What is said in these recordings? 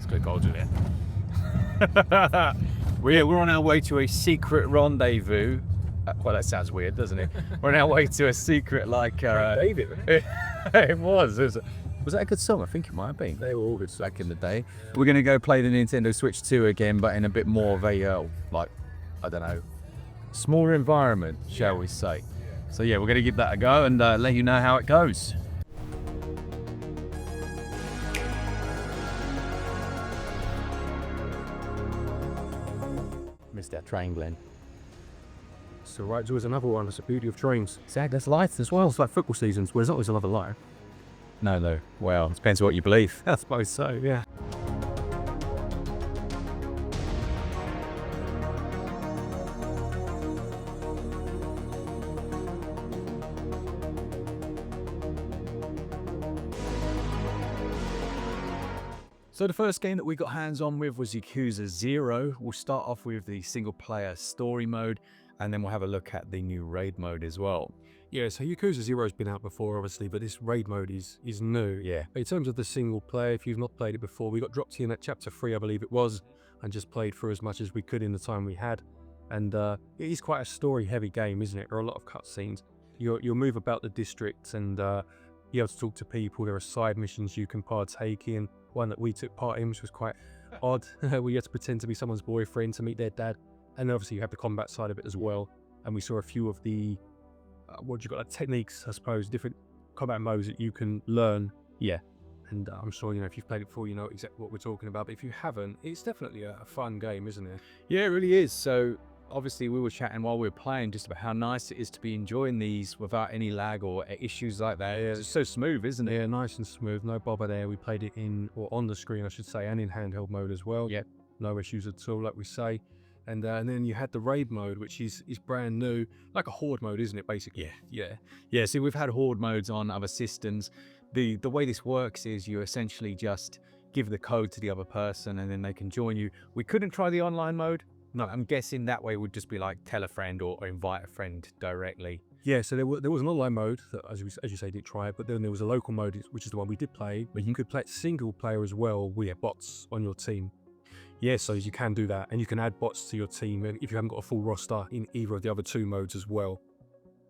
click alternate. We're on our way to a secret rendezvous. Well, that sounds weird, doesn't it? We're on our way to a secret, like... David, it was. Was that a good song? I think it might have been. they were all good songs. Back in the day. Yeah. We're going to go play the Nintendo Switch 2 again, but in a bit more of a, like, I don't know, smaller environment, shall we say. So yeah, we're going to give that a go and let you know how it goes. Missed that train, Glen. So right, there was another one. That's the beauty of trains. Exactly, there's lights as well. It's like football seasons, where there's always another light. No. Well, it depends on what you believe. I suppose so, yeah. So the first game that we got hands on with was Yakuza 0. We'll start off with the single player story mode, and then we'll have a look at the new raid mode as well. Yeah, so Yakuza 0 has been out before, obviously, but this raid mode is new. Yeah. In terms of the single player, if you've not played it before, we got dropped in at chapter 3, I believe it was, and just played through as much as we could in the time we had. And it is quite a story-heavy game, isn't it? There are a lot of cutscenes. You'll move about the districts and be able to talk to people. There are side missions you can partake in. One that we took part in, which was quite odd, where you had to pretend to be someone's boyfriend to meet their dad. And obviously you have the combat side of it as well. And we saw a few of the, like techniques, I suppose, different combat modes that you can learn. Yeah. And I'm sure, if you've played it before, you know exactly what we're talking about. But if you haven't, it's definitely a fun game, isn't it? Yeah, it really is. So obviously we were chatting while we were playing just about how nice it is to be enjoying these without any lag or issues like that. Yeah. It's so smooth, isn't it? Yeah, nice and smooth. No bother there. We played it on the screen, I should say, and in handheld mode as well. Yeah. No issues at all, like we say. And then you had the raid mode, which is brand new, like a horde mode, isn't it, basically? Yeah. See, we've had horde modes on other systems. The way this works is you essentially just give the code to the other person and then they can join you. We couldn't try the online mode. No, I'm guessing that way would just be like tell a friend or invite a friend directly. Yeah, so there was an online mode that, as you say, did try it, but then there was a local mode, which is the one we did play, but you could play it single player as well with bots on your team. Yeah, so you can do that, and you can add bots to your team if you haven't got a full roster in either of the other two modes as well.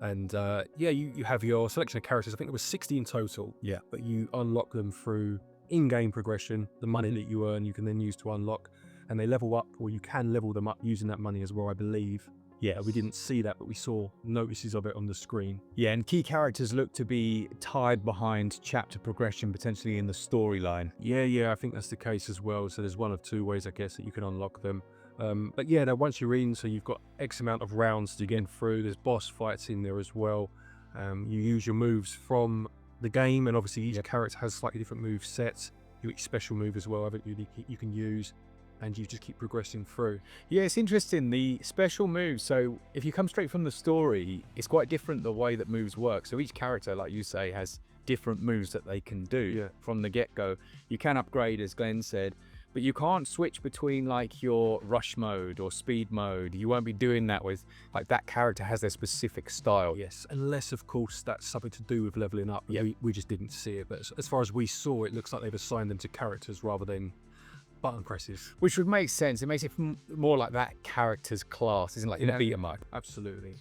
And yeah, you have your selection of characters. I think there was 60 in total. Yeah. But you unlock them through in-game progression. The money that you earn, you can then use to unlock, and they level up, or you can level them up using that money as well, I believe. Yeah, we didn't see that, but we saw notices of it on the screen. Yeah, and key characters look to be tied behind chapter progression, potentially in the storyline. Yeah, I think that's the case as well. So there's one of two ways, I guess, that you can unlock them. But yeah, now once you're in, so you've got X amount of rounds to get through. There's boss fights in there as well. You use your moves from the game, and obviously each character has slightly different move sets. Each special move as well, haven't you can use. And you just keep progressing through. Yeah, it's interesting, the special moves. So if you come straight from the story, it's quite different the way that moves work. So each character, like you say, has different moves that they can do from the get-go. You can upgrade, as Glenn said, but you can't switch between like your rush mode or speed mode. You won't be doing that with, like, that character has their specific style. Yes, unless of course that's something to do with leveling up. Yeah, we just didn't see it. But as far as we saw, it looks like they've assigned them to characters rather than button presses, which would make sense. It makes it more like that character's class, isn't it? Like in a beat 'em up. Absolutely.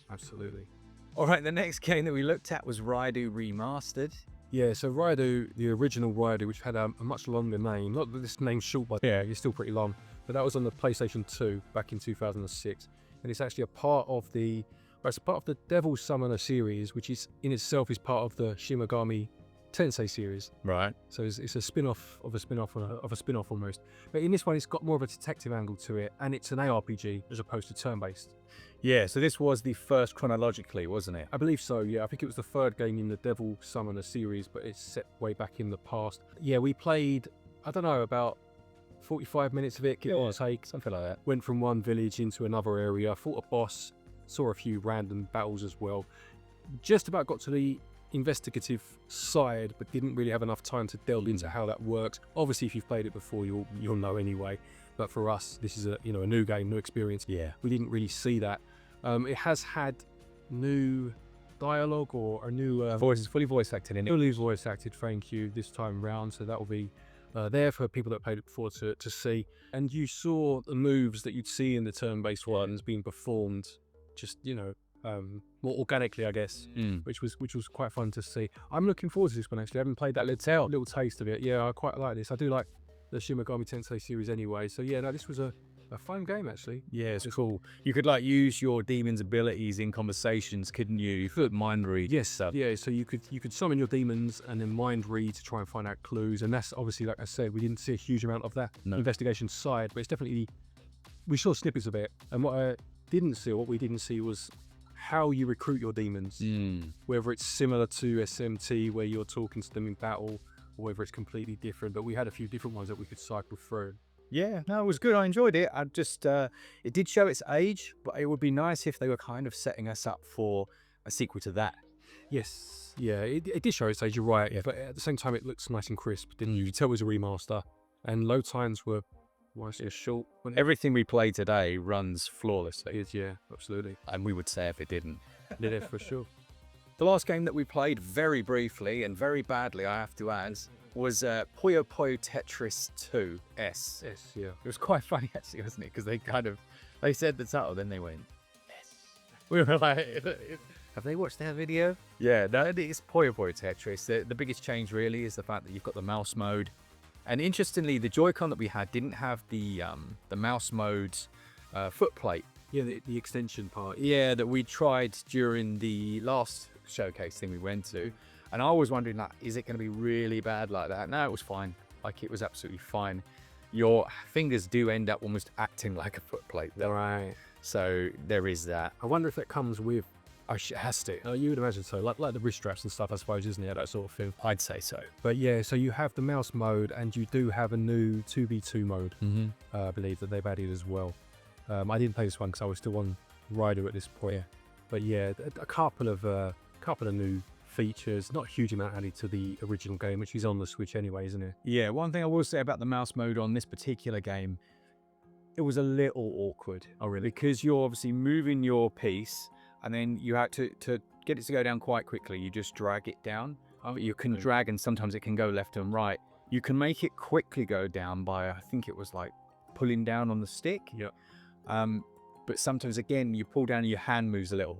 All right, the next game that we looked at was Raidou Remastered. Yeah, so Raidou, the original Raidou, which had a much longer name. Not that this name's short, but yeah, it's still pretty long. But that was on the PlayStation 2 back in 2006, and it's actually a part of the Devil Summoner series, which is in itself is part of the Shin Megami Tensei series. Right. So it's a spin-off of a spin-off of a spin-off almost. But in this one, it's got more of a detective angle to it, and it's an ARPG as opposed to turn-based. Yeah, so this was the first chronologically, wasn't it? I believe so, yeah. I think it was the third game in the Devil Summoner series, but it's set way back in the past. Yeah, we played, I don't know, about 45 minutes of it, give or take. Something like that. Went from one village into another area, fought a boss, saw a few random battles as well. Just about got to the investigative side, but didn't really have enough time to delve into how that works. Obviously, if you've played it before, you'll know anyway. But for us, this is a new game, new experience. Yeah, we didn't really see that. It has had new dialogue or a new voices, fully voice acted in it. Fully voice acted, thank you, this time round. So that will be there for people that played it before to see. And you saw the moves that you'd see in the turn-based ones being performed just, more organically, I guess, which was quite fun to see. I'm looking forward to this one, actually. I haven't played that little taste of it. Yeah, I quite like this. I do like the Shin Megami Tensei series anyway. So yeah, no, this was a fun game, actually. Yeah, it's cool. You could like use your demon's abilities in conversations, couldn't you? You could mind read. Yes, sir. Yeah, so you could summon your demons and then mind read to try and find out clues. And that's obviously, like I said, we didn't see a huge amount of that investigation side, but it's definitely, we saw snippets of it. And what we didn't see was how you recruit your demons. Whether it's similar to SMT where you're talking to them in battle, or whether it's completely different. But we had a few different ones that we could cycle through. Yeah, no, it was good. I enjoyed it. I just, it did show its age, but it would be nice if they were kind of setting us up for a sequel to that. Yes, yeah, it did show its age, you're right. Yeah. But at the same time, it looks nice and crisp, didn't you? You could tell it was a remaster, and load times were short. Everything we play today runs flawlessly. Yeah, absolutely. And we would say if it didn't. Yeah, for sure. The last game that we played very briefly and very badly, I have to add, was Puyo Tetris 2 S. Yes, yeah. It was quite funny actually, wasn't it? Because they said the title, then they went S. We were like, have they watched their video? Yeah, no, it's Puyo Tetris. The biggest change really is the fact that you've got the mouse mode. And interestingly, the Joy-Con that we had didn't have the mouse mode foot plate. Yeah, the extension part. Yeah, that we tried during the last showcase thing we went to. And I was wondering, like, is it going to be really bad like that? No, it was fine. Like, it was absolutely fine. Your fingers do end up almost acting like a foot plate, though. Right. So there is that. I wonder if that comes with... Oh, it has to. You would imagine so. Like the wrist straps and stuff, I suppose, isn't it? That sort of thing. I'd say so. But yeah, so you have the mouse mode, and you do have a new 2v2 mode, I believe, that they've added as well. I didn't play this one because I was still on Raidou at this point. Yeah. But yeah, a couple of new features, not a huge amount added to the original game, which is on the Switch anyway, isn't it? Yeah, one thing I will say about the mouse mode on this particular game, it was a little awkward. Oh, really? Because you're obviously moving your piece, and then you have to get it to go down quite quickly, you just drag it down. You can drag, and sometimes it can go left and right. You can make it quickly go down by, I think it was like pulling down on the stick. Yeah. But sometimes, again, you pull down and your hand moves a little.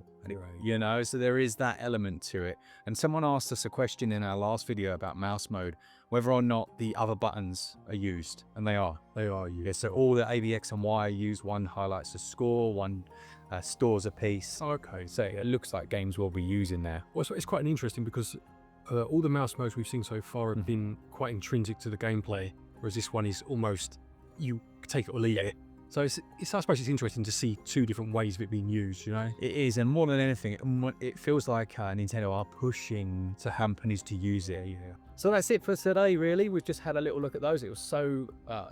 So there is that element to it. And someone asked us a question in our last video about mouse mode, whether or not the other buttons are used, and they are. They are used. Yeah, so all the AVX and Y are used. One highlights the score, one stores a piece. Oh, okay. So it looks like games will be using there. Well, it's quite interesting because all the mouse modes we've seen so far have been quite intrinsic to the gameplay, whereas this one is almost, you take it or leave it. So I suppose it's interesting to see two different ways of it being used, It is, and more than anything, it feels like Nintendo are pushing to companies to use it. Yeah. So that's it for today, really. We've just had a little look at those. It was so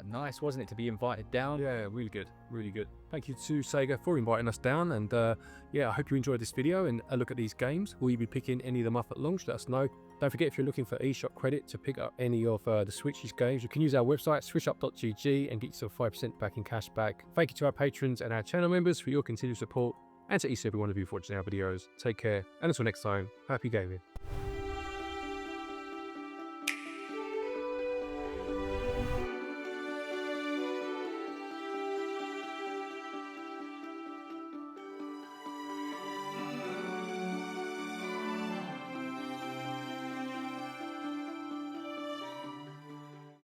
nice, wasn't it, to be invited down? Yeah, really good, really good. Thank you to SEGA for inviting us down, and I hope you enjoyed this video and a look at these games. Will you be picking any of them up at launch? Let us know. Don't forget, if you're looking for eShop credit to pick up any of the Switch's games, you can use our website, switchup.gg, and get yourself 5% back in cash back. Thank you to our patrons and our channel members for your continued support, and to each and every one of you for watching our videos. Take care, and until next time, happy gaming.